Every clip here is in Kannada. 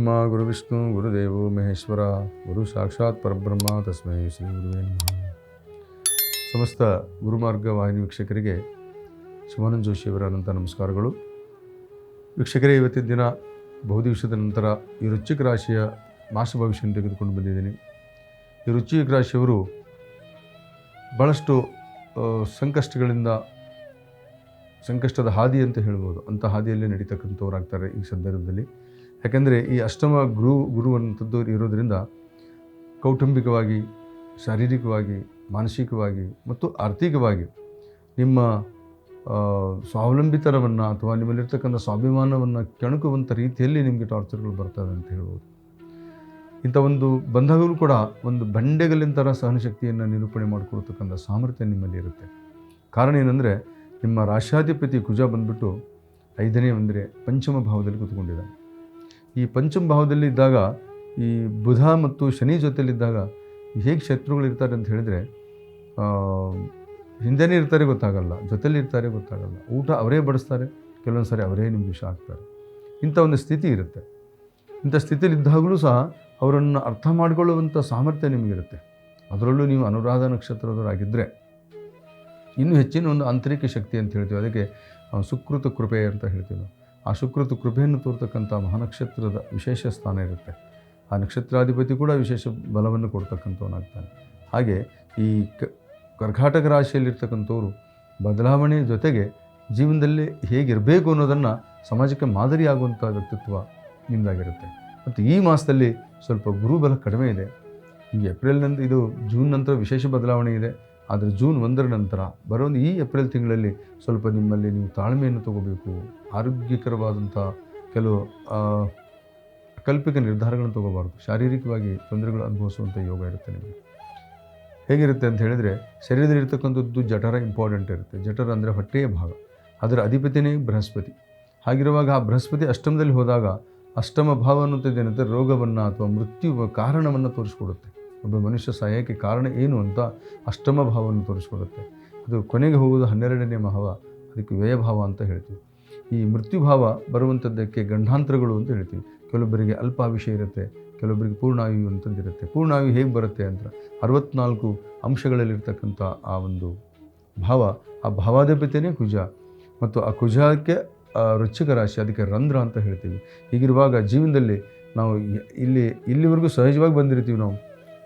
ಗುರುಬ್ರಹ್ಮ ಗುರುವಿಷ್ಣು ಗುರುದೇವೋ ಮಹೇಶ್ವರ ಗುರು ಸಾಕ್ಷಾತ್ ಪರಬ್ರಹ್ಮ ತಸ್ಮೈ ಶ್ರೀ ಗುರುವೇ ನಮಃ. ಸಮಸ್ತ ಗುರುಮಾರ್ಗ ವಾಹಿನಿ ವೀಕ್ಷಕರಿಗೆ ಶಿವಾನಂದ ಜೋಶಿಯವರ ಅನಂತ ನಮಸ್ಕಾರಗಳು. ವೀಕ್ಷಕರೇ, ಇವತ್ತಿನ ದಿನ ಬಹುದಿವಸದ ನಂತರ ಈ ವೃಶ್ಚಿಕ ರಾಶಿಯ ಮಾಸ ಭವಿಷ್ಯವನ್ನು ತೆಗೆದುಕೊಂಡು ಬಂದಿದ್ದೀನಿ. ಈ ವೃಶ್ಚಿಕ ರಾಶಿಯವರು ಭಾಳಷ್ಟು ಸಂಕಷ್ಟದ ಹಾದಿ ಅಂತ ಹೇಳ್ಬೋದು, ಅಂಥ ಹಾದಿಯಲ್ಲೇ ನಡೀತಕ್ಕಂಥವ್ರಾಗ್ತಾರೆ ಈ ಸಂದರ್ಭದಲ್ಲಿ. ಯಾಕೆಂದರೆ ಈ ಅಷ್ಟಮ ಗುರು ಅನ್ನುವಂಥದ್ದು ಇರೋದರಿಂದ ಕೌಟುಂಬಿಕವಾಗಿ, ಶಾರೀರಿಕವಾಗಿ, ಮಾನಸಿಕವಾಗಿ ಮತ್ತು ಆರ್ಥಿಕವಾಗಿ ನಿಮ್ಮ ಸ್ವಾವಲಂಬಿತನವನ್ನು ಅಥವಾ ನಿಮ್ಮಲ್ಲಿರ್ತಕ್ಕಂಥ ಸ್ವಾಭಿಮಾನವನ್ನು ಕೆಣಕುವಂಥ ರೀತಿಯಲ್ಲಿ ನಿಮಗೆ ಟಾರ್ಚರ್ಗಳು ಬರ್ತವೆ ಅಂತ ಹೇಳ್ಬೋದು. ಇಂಥ ಒಂದು ಬಂದಾಗಲೂ ಕೂಡ ಒಂದು ಬಂಡೆಗಲ್ಲಿನ ಥರ ಸಹನಶಕ್ತಿಯನ್ನು ನಿರೂಪಣೆ ಮಾಡಿಕೊಳ್ತಕ್ಕಂಥ ಸಾಮರ್ಥ್ಯ ನಿಮ್ಮಲ್ಲಿ ಇರುತ್ತೆ. ಕಾರಣ ಏನಂದರೆ, ನಿಮ್ಮ ರಾಶ್ಯಾಧಿಪತಿ ಕುಜ ಬಂದುಬಿಟ್ಟು 5ನೇ ಅಂದರೆ ಪಂಚಮ ಭಾವದಲ್ಲಿ ಕೂತ್ಕೊಂಡಿದ್ದಾನೆ. ಈ ಪಂಚಮ ಭಾವದಲ್ಲಿ ಇದ್ದಾಗ ಈ ಬುಧ ಮತ್ತು ಶನಿ ಜೊತೆಯಲ್ಲಿದ್ದಾಗ ಹೇಗೆ ಶತ್ರುಗಳಿರ್ತಾರೆ ಅಂತ ಹೇಳಿದರೆ, ಹಿಂದೆನೇ ಇರ್ತಾರೆ ಗೊತ್ತಾಗಲ್ಲ, ಜೊತೆಯಲ್ಲಿ ಇರ್ತಾರೆ ಗೊತ್ತಾಗಲ್ಲ, ಊಟ ಅವರೇ ಬಡಿಸ್ತಾರೆ, ಕೆಲವೊಂದು ಸಾರಿ ಅವರೇ ನಿಮ್ಗೆ ವಿಷ ಆಗ್ತಾರೆ. ಇಂಥ ಒಂದು ಸ್ಥಿತಿ ಇರುತ್ತೆ. ಇಂಥ ಸ್ಥಿತಿಯಲ್ಲಿದ್ದಾಗಲೂ ಸಹ ಅವರನ್ನು ಅರ್ಥ ಮಾಡಿಕೊಳ್ಳುವಂಥ ಸಾಮರ್ಥ್ಯ ನಿಮಗಿರುತ್ತೆ. ಅದರಲ್ಲೂ ನೀವು ಅನುರಾಧ ನಕ್ಷತ್ರದವರಾಗಿದ್ದರೆ ಇನ್ನೂ ಹೆಚ್ಚಿನ ಒಂದು ಆಂತರಿಕ ಶಕ್ತಿ ಅಂತ ಹೇಳ್ತೀವಿ. ಅದಕ್ಕೆ ಸುಕೃತ ಕೃಪೆ ಅಂತ ಹೇಳ್ತೀವಿ ನಾವು. ಆ ಸುಕೃತ ಕೃಪೆಯನ್ನು ತೋರ್ತಕ್ಕಂಥ ಮಹಾನಕ್ಷತ್ರದ ವಿಶೇಷ ಸ್ಥಾನ ಇರುತ್ತೆ. ಆ ನಕ್ಷತ್ರಾಧಿಪತಿ ಕೂಡ ವಿಶೇಷ ಬಲವನ್ನು ಕೊಡ್ತಕ್ಕಂಥವನಾಗ್ತಾನೆ. ಹಾಗೆ ಈ ಕರ್ಕಾಟಕ ರಾಶಿಯಲ್ಲಿರ್ತಕ್ಕಂಥವ್ರು ಬದಲಾವಣೆ ಜೊತೆಗೆ ಜೀವನದಲ್ಲಿ ಹೇಗಿರಬೇಕು ಅನ್ನೋದನ್ನು ಸಮಾಜಕ್ಕೆ ಮಾದರಿಯಾಗುವಂಥ ವ್ಯಕ್ತಿತ್ವ ನಿಮ್ಮದಾಗಿರುತ್ತೆ. ಮತ್ತು ಈ ಮಾಸದಲ್ಲಿ ಸ್ವಲ್ಪ ಗುರುಬಲ ಕಡಿಮೆ ಇದೆ. ಈ ಏಪ್ರಿಲ್ ನಂತರ, ಇದು ಜೂನ್ ನಂತರ ವಿಶೇಷ ಬದಲಾವಣೆ ಇದೆ. ಆದರೆ ಜೂನ್ 1ರ ನಂತರ ಬರೋ ಈ ಏಪ್ರಿಲ್ ತಿಂಗಳಲ್ಲಿ ಸ್ವಲ್ಪ ನಿಮ್ಮಲ್ಲಿ ನೀವು ತಾಳ್ಮೆಯನ್ನು ತಗೋಬೇಕು. ಆರೋಗ್ಯಕರವಾದಂಥ ಕೆಲವು ಅಕಲ್ಪಿಕ ನಿರ್ಧಾರಗಳನ್ನು ತಗೋಬಾರ್ದು. ಶಾರೀರಿಕವಾಗಿ ತೊಂದರೆಗಳು ಅನುಭವಿಸುವಂಥ ಯೋಗ ಇರುತ್ತೆ ನಿಮಗೆ. ಹೇಗಿರುತ್ತೆ ಅಂತ ಹೇಳಿದರೆ, ಶರೀರದಲ್ಲಿರ್ತಕ್ಕಂಥದ್ದು ಜಠರ ಇಂಪಾರ್ಟೆಂಟ್ ಇರುತ್ತೆ. ಜಠರ ಅಂದರೆ ಹೊಟ್ಟೆಯ ಭಾಗ, ಅದರ ಅಧಿಪತಿನೇ ಬೃಹಸ್ಪತಿ. ಹಾಗಿರುವಾಗ ಆ ಬೃಹಸ್ಪತಿ ಅಷ್ಟಮದಲ್ಲಿ ಹೋದಾಗ ಅಷ್ಟಮ ಭಾವ ಅನ್ನುವಂಥದ್ದೇನಂತೆ ರೋಗವನ್ನು ಅಥವಾ ಮೃತ್ಯು ಕಾರಣವನ್ನು ತೋರಿಸ್ಕೊಡುತ್ತೆ. ಒಬ್ಬ ಮನುಷ್ಯ ಸಾಯಕ್ಕೆ ಕಾರಣ ಏನು ಅಂತ ಅಷ್ಟಮ ಭಾವವನ್ನು ತೋರಿಸ್ಕೊಡುತ್ತೆ. ಅದು ಕೊನೆಗೆ ಹೋಗುವುದು 12ನೇ ಭಾವ, ಅದಕ್ಕೆ ವ್ಯಯಭಾವ ಅಂತ ಹೇಳ್ತೀವಿ. ಈ ಮೃತ್ಯುಭಾವ ಬರುವಂಥದ್ದಕ್ಕೆ ಗಂಡಾಂತರಗಳು ಅಂತ ಹೇಳ್ತೀವಿ. ಕೆಲವೊಬ್ಬರಿಗೆ ಅಲ್ಪಾಯುಷ್ಯ ಇರುತ್ತೆ, ಕೆಲವೊಬ್ಬರಿಗೆ ಪೂರ್ಣಾಯು ಅಂತಂದಿರುತ್ತೆ. ಪೂರ್ಣಾಯು ಹೇಗೆ ಬರುತ್ತೆ ಅಂತ 64 ಅಂಶಗಳಲ್ಲಿರ್ತಕ್ಕಂಥ ಆ ಒಂದು ಭಾವ, ಆ ಭಾವಾಧಿಪತಿಯೇ ಕುಜ. ಮತ್ತು ಆ ಕುಜಕ್ಕೆ ವೃಶ್ಚಿಕ ರಾಶಿ, ಅದಕ್ಕೆ ರಂಧ್ರ ಅಂತ ಹೇಳ್ತೀವಿ. ಹೀಗಿರುವಾಗ ಜೀವನದಲ್ಲಿ ನಾವು ಇಲ್ಲಿವರೆಗೂ ಸಹಜವಾಗಿ ಬಂದಿರ್ತೀವಿ. ನಾವು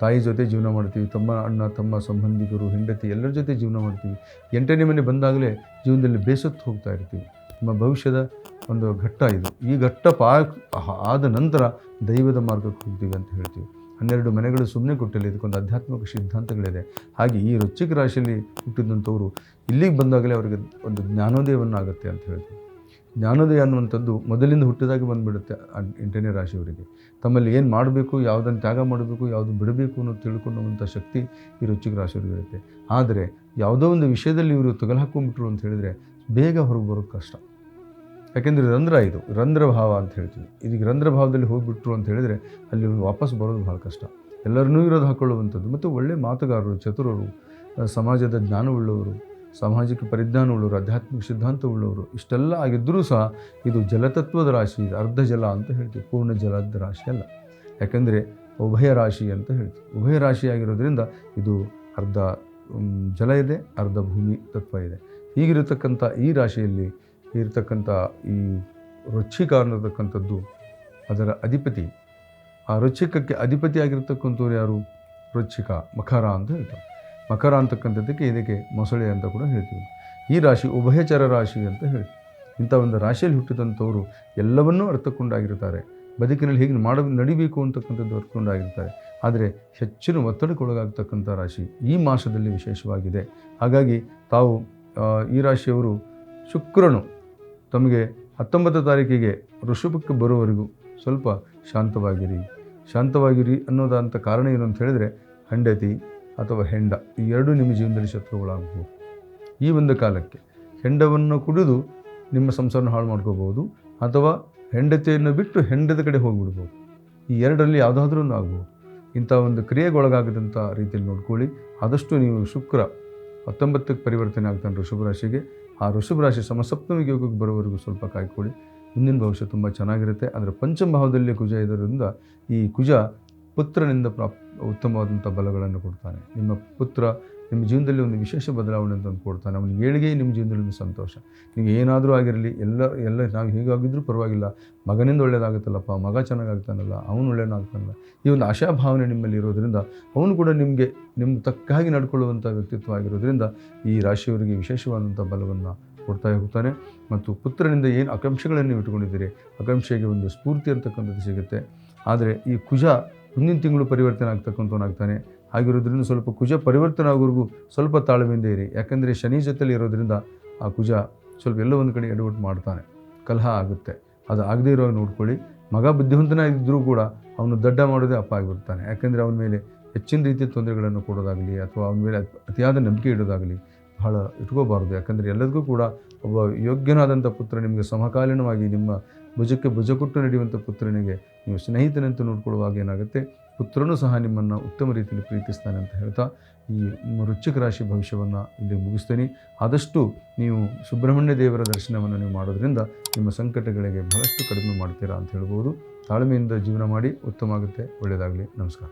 ತಾಯಿ ಜೊತೆ ಜೀವನ ಮಾಡ್ತೀವಿ, ತಮ್ಮ ಅಣ್ಣ ತಮ್ಮ ಸಂಬಂಧಿಕರು, ಹೆಂಡತಿ ಎಲ್ಲರ ಜೊತೆ ಜೀವನ ಮಾಡ್ತೀವಿ. 8ನೇ ಮನೆ ಬಂದಾಗಲೇ ಜೀವನದಲ್ಲಿ ಬೇಸತ್ತು ಹೋಗ್ತಾ ಇರ್ತೀವಿ. ನಮ್ಮ ಭವಿಷ್ಯದ ಒಂದು ಘಟ್ಟ ಇದು. ಈ ಘಟ್ಟ ಆದ ನಂತರ ದೈವದ ಮಾರ್ಗಕ್ಕೆ ಹೋಗ್ತೀವಿ ಅಂತ ಹೇಳ್ತೀವಿ. 12 ಮನೆಗಳು ಸುಮ್ಮನೆ ಕೊಟ್ಟಿಲ್ಲ, ಇದಕ್ಕೊಂದು ಆಧ್ಯಾತ್ಮಿಕ ಸಿದ್ಧಾಂತಗಳಿದೆ. ಹಾಗೆ ಈ ವೃಶ್ಚಿಕ ರಾಶಿಯಲ್ಲಿ ಹುಟ್ಟಿದಂಥವರು ಇಲ್ಲಿಗೆ ಬಂದಾಗಲೇ ಅವರಿಗೆ ಒಂದು ಜ್ಞಾನೋದಯವನ್ನು ಆಗುತ್ತೆ ಅಂತ ಹೇಳ್ತೀವಿ. ಜ್ಞಾನೋದಯ ಅನ್ನುವಂಥದ್ದು ಮೊದಲಿಂದ ಹುಟ್ಟಿದಾಗ ಬಂದುಬಿಡುತ್ತೆ 8ನೇ ರಾಶಿಯವರಿಗೆ. ತಮ್ಮಲ್ಲಿ ಏನು ಮಾಡಬೇಕು, ಯಾವುದನ್ನು ತ್ಯಾಗ ಮಾಡಬೇಕು, ಯಾವುದು ಬಿಡಬೇಕು ಅನ್ನೋದು ತಿಳ್ಕೊಳ್ಳುವಂಥ ಶಕ್ತಿ ಈ ವೃಶ್ಚಿಕ ರಾಶಿಯವರಿಗೆ ಇರುತ್ತೆ. ಆದರೆ ಯಾವುದೋ ಒಂದು ವಿಷಯದಲ್ಲಿ ಇವರು ತಗಲು ಹಾಕ್ಕೊಂಡ್ಬಿಟ್ರು ಅಂತ ಹೇಳಿದರೆ ಬೇಗ ಹೊರಗೆ ಬರೋದು ಕಷ್ಟ. ಯಾಕೆಂದರೆ ರಂಧ್ರ, ಇದು ರಂಧ್ರ ಭಾವ ಅಂತ ಹೇಳ್ತೀವಿ. ಇದಕ್ಕೆ ರಂಧ್ರ ಭಾವದಲ್ಲಿ ಹೋಗಿಬಿಟ್ರು ಅಂತ ಹೇಳಿದರೆ ಅಲ್ಲಿ ವಾಪಸ್ ಬರೋದು ಭಾಳ ಕಷ್ಟ. ಎಲ್ಲರನ್ನೂ ಇರೋದು ಹಾಕ್ಕೊಳ್ಳುವಂಥದ್ದು. ಮತ್ತು ಒಳ್ಳೆಯ ಮಾತುಗಾರರು, ಚತುರರು, ಸಮಾಜದ ಜ್ಞಾನವುಳ್ಳವರು, ಸಾಮಾಜಿಕ ಪರಿಜ್ಞಾನವುಳ್ಳವರು, ಆಧ್ಯಾತ್ಮಿಕ ಸಿದ್ಧಾಂತವುಳ್ಳವರು, ಇಷ್ಟೆಲ್ಲ ಆಗಿದ್ದರೂ ಸಹ ಇದು ಜಲತತ್ವದ ರಾಶಿ, ಇದು ಅರ್ಧ ಜಲ ಅಂತ ಹೇಳ್ತೀವಿ, ಪೂರ್ಣ ಜಲದ ರಾಶಿ ಅಲ್ಲ. ಯಾಕೆಂದರೆ ಉಭಯ ರಾಶಿ ಅಂತ ಹೇಳ್ತೀವಿ. ಉಭಯ ರಾಶಿಯಾಗಿರೋದ್ರಿಂದ ಇದು ಅರ್ಧ ಜಲ ಇದೆ, ಅರ್ಧ ಭೂಮಿ ತತ್ವ ಇದೆ. ಹೀಗಿರತಕ್ಕಂಥ ಈ ರಾಶಿಯಲ್ಲಿ ಇರತಕ್ಕಂಥ ಈ ವೃಶ್ಚಿಕ ಅನ್ನತಕ್ಕಂಥದ್ದು ಅದರ ಅಧಿಪತಿ, ಆ ವೃಶ್ಚಿಕಕ್ಕೆ ಅಧಿಪತಿಯಾಗಿರ್ತಕ್ಕಂಥವ್ರು ಯಾರು? ವೃಶ್ಚಿಕ, ಮಕರ ಅಂತ ಹೇಳ್ತಾರೆ. ಮಕರ ಅಂತಕ್ಕಂಥದ್ದಕ್ಕೆ ಇದಕ್ಕೆ ಮೊಸಳೆ ಅಂತ ಕೂಡ ಹೇಳ್ತೀವಿ. ಈ ರಾಶಿ ಉಭಯಚರ ರಾಶಿ ಅಂತ ಹೇಳ್ತೀವಿ. ಇಂಥ ಒಂದು ರಾಶಿಯಲ್ಲಿ ಹುಟ್ಟಿದಂಥವರು ಎಲ್ಲವನ್ನೂ ಅರ್ಥಕೊಂಡಾಗಿರ್ತಾರೆ. ಬದುಕಿನಲ್ಲಿ ಹೇಗೆ ನಡಿಬೇಕು ಅಂತಕ್ಕಂಥದ್ದು ಅರ್ಥಕೊಂಡಾಗಿರ್ತಾರೆ. ಆದರೆ ಹೆಚ್ಚಿನ ಒತ್ತಡಕ್ಕೊಳಗಾಗ್ತಕ್ಕಂಥ ರಾಶಿ ಈ ಮಾಸದಲ್ಲಿ ವಿಶೇಷವಾಗಿದೆ. ಹಾಗಾಗಿ ತಾವು ಈ ರಾಶಿಯವರು ಶುಕ್ರನು ತಮಗೆ 19 ತಾರೀಕಿಗೆ ಋಷಭಕ್ಕೆ ಬರುವವರೆಗೂ ಸ್ವಲ್ಪ ಶಾಂತವಾಗಿರಿ ಅನ್ನೋದಂಥ ಕಾರಣ ಏನು ಅಂತ ಹೇಳಿದರೆ, ಹೆಂಡತಿ ಅಥವಾ ಹೆಂಡ ಈ ಎರಡೂ ನಿಮ್ಮ ಜೀವನದಲ್ಲಿ ಶತ್ರುಗಳಾಗಬಹುದು. ಈ ಒಂದು ಕಾಲಕ್ಕೆ ಹೆಂಡವನ್ನು ಕುಡಿದು ನಿಮ್ಮ ಸಂಸಾರನ ಹಾಳು ಮಾಡ್ಕೋಬೋದು, ಅಥವಾ ಹೆಂಡತಿಯನ್ನು ಬಿಟ್ಟು ಹೆಂಡದ ಕಡೆ ಹೋಗಿಬಿಡ್ಬೋದು. ಈ ಎರಡರಲ್ಲಿ ಯಾವುದಾದ್ರೂ ಒಂದು ಆಗ್ಬೋದು. ಇಂಥ ಒಂದು ಕ್ರಿಯೆಗೊಳಗಾಗದಂಥ ರೀತಿಯಲ್ಲಿ ನೋಡ್ಕೊಳ್ಳಿ. ಆದಷ್ಟು ನೀವು ಶುಕ್ರ 19ಕ್ಕೆ ಪರಿವರ್ತನೆ ಆಗ್ತಾನೆ ಋಷಭ ರಾಶಿಗೆ. ಆ ಋಷಭ ರಾಶಿ ಸಮಸಪ್ತಮಿಗೆ ಯೋಗಕ್ಕೆ ಬರೋವರೆಗೂ ಸ್ವಲ್ಪ ಕಾಯ್ಕೊಳ್ಳಿ. ಮುಂದಿನ ಭವಿಷ್ಯ ತುಂಬ ಚೆನ್ನಾಗಿರುತ್ತೆ. ಆದರೆ ಪಂಚಮ ಭಾವದಲ್ಲಿ ಕುಜ ಇರೋದ್ರಿಂದ ಈ ಕುಜ ಪುತ್ರನಿಂದ ಉತ್ತಮವಾದಂಥ ಬಲಗಳನ್ನು ಕೊಡ್ತಾನೆ. ನಿಮ್ಮ ಪುತ್ರ ನಿಮ್ಮ ಜೀವನದಲ್ಲಿ ಒಂದು ವಿಶೇಷ ಬದಲಾವಣೆ ಅಂತ ಕೊಡ್ತಾನೆ. ಅವನ ಏಳಿಗೆ ನಿಮ್ಮ ಜೀವನದಲ್ಲಿ ಒಂದು ಸಂತೋಷ. ನೀವು ಏನಾದರೂ ಆಗಿರಲಿ, ಎಲ್ಲ ನಾವು ಹೇಗಾಗಿದ್ರೂ ಪರವಾಗಿಲ್ಲ, ಮಗನಿಂದ ಒಳ್ಳೇದಾಗುತ್ತಲ್ಲಪ್ಪ, ಮಗ ಚೆನ್ನಾಗಾಗ್ತಾನಲ್ಲ, ಅವನು ಒಳ್ಳೆಯದಾಗ್ತಾನಲ್ಲ, ಈ ಒಂದು ಆಶಾಭಾವನೆ ನಿಮ್ಮಲ್ಲಿ ಇರೋದರಿಂದ ಅವನು ಕೂಡ ನಿಮಗೆ ತಕ್ಕ ಹಾಗೆ ನಡ್ಕೊಳ್ಳುವಂಥ ವ್ಯಕ್ತಿತ್ವ ಆಗಿರೋದ್ರಿಂದ ಈ ರಾಶಿಯವರಿಗೆ ವಿಶೇಷವಾದಂಥ ಬಲವನ್ನು ಕೊಡ್ತಾ ಹೋಗ್ತಾನೆ. ಮತ್ತು ಪುತ್ರನಿಂದ ಏನು ಆಕಾಂಕ್ಷೆಗಳನ್ನು ನೀವು ಇಟ್ಕೊಂಡಿದ್ದೀರಿ, ಆಕಾಂಕ್ಷೆಗೆ ಒಂದು ಸ್ಫೂರ್ತಿ ಅಂತಕ್ಕಂಥದ್ದು ಸಿಗುತ್ತೆ. ಆದರೆ ಈ ಕುಜ ಮುಂದಿನ ತಿಂಗಳು ಪರಿವರ್ತನೆ ಆಗ್ತಕ್ಕಂಥವನಾಗ್ತಾನೆ. ಆಗಿರೋದ್ರಿಂದ ಸ್ವಲ್ಪ ಕುಜ ಪರಿವರ್ತನೆ ಆಗೋವರೆಗೂ ಸ್ವಲ್ಪ ತಾಳ್ಮೆಯಿಂದ ಇರಿ. ಯಾಕಂದರೆ ಶನಿ ಜೊತೆಲಿ ಇರೋದ್ರಿಂದ ಆ ಕುಜ ಸ್ವಲ್ಪ ಎಲ್ಲೋ ಒಂದು ಕಡೆ ಎಡವಟ್ಟು ಮಾಡ್ತಾನೆ, ಕಲಹ ಆಗುತ್ತೆ. ಅದು ಆಗದೇ ಇರೋ ನೋಡ್ಕೊಳ್ಳಿ. ಮಗ ಬುದ್ಧಿವಂತನಾಗಿದ್ದರೂ ಕೂಡ ಅವನು ದಡ್ಡ ಮಾಡೋದೇ ಅಪ್ಪ ಆಗಿಬಿಡ್ತಾನೆ. ಯಾಕೆಂದರೆ ಅವನ ಮೇಲೆ ಹೆಚ್ಚಿನ ರೀತಿಯ ತೊಂದರೆಗಳನ್ನು ಕೊಡೋದಾಗಲಿ ಅಥವಾ ಅವನ ಮೇಲೆ ಅತಿಯಾದ ನಂಬಿಕೆ ಇಡೋದಾಗಲಿ ಬಹಳ ಇಟ್ಕೋಬಾರ್ದು. ಯಾಕಂದರೆ ಎಲ್ಲದಕ್ಕೂ ಕೂಡ ಒಬ್ಬ ಯೋಗ್ಯನಾದಂಥ ಪುತ್ರ ನಿಮಗೆ ಸಮಕಾಲೀನವಾಗಿ ನಿಮ್ಮ ಭುಜಕ್ಕೆ ಭುಜ ಕೊಟ್ಟು ನಡೆಯುವಂಥ ಪುತ್ರನಿಗೆ ನೀವು ಸ್ನೇಹಿತನಂತ ನೋಡ್ಕೊಳ್ಳುವಾಗ ಏನಾಗುತ್ತೆ, ಪುತ್ರನೂ ಸಹ ನಿಮ್ಮನ್ನು ಉತ್ತಮ ರೀತಿಯಲ್ಲಿ ಪ್ರೀತಿಸ್ತಾನೆ ಅಂತ ಹೇಳ್ತಾ ಈ ವೃಶ್ಚಿಕ ರಾಶಿ ಭವಿಷ್ಯವನ್ನು ಇಲ್ಲಿ ಮುಗಿಸ್ತೀನಿ. ಆದಷ್ಟು ನೀವು ಸುಬ್ರಹ್ಮಣ್ಯ ದೇವರ ದರ್ಶನವನ್ನು ನೀವು ಮಾಡೋದ್ರಿಂದ ನಿಮ್ಮ ಸಂಕಟಗಳಿಗೆ ಬಹಳಷ್ಟು ಕಡಿಮೆ ಮಾಡ್ತೀರಾ ಅಂತ ಹೇಳ್ಬೋದು. ತಾಳ್ಮೆಯಿಂದ ಜೀವನ ಮಾಡಿ, ಉತ್ತಮ ಆಗುತ್ತೆ. ಒಳ್ಳೆಯದಾಗಲಿ. ನಮಸ್ಕಾರ.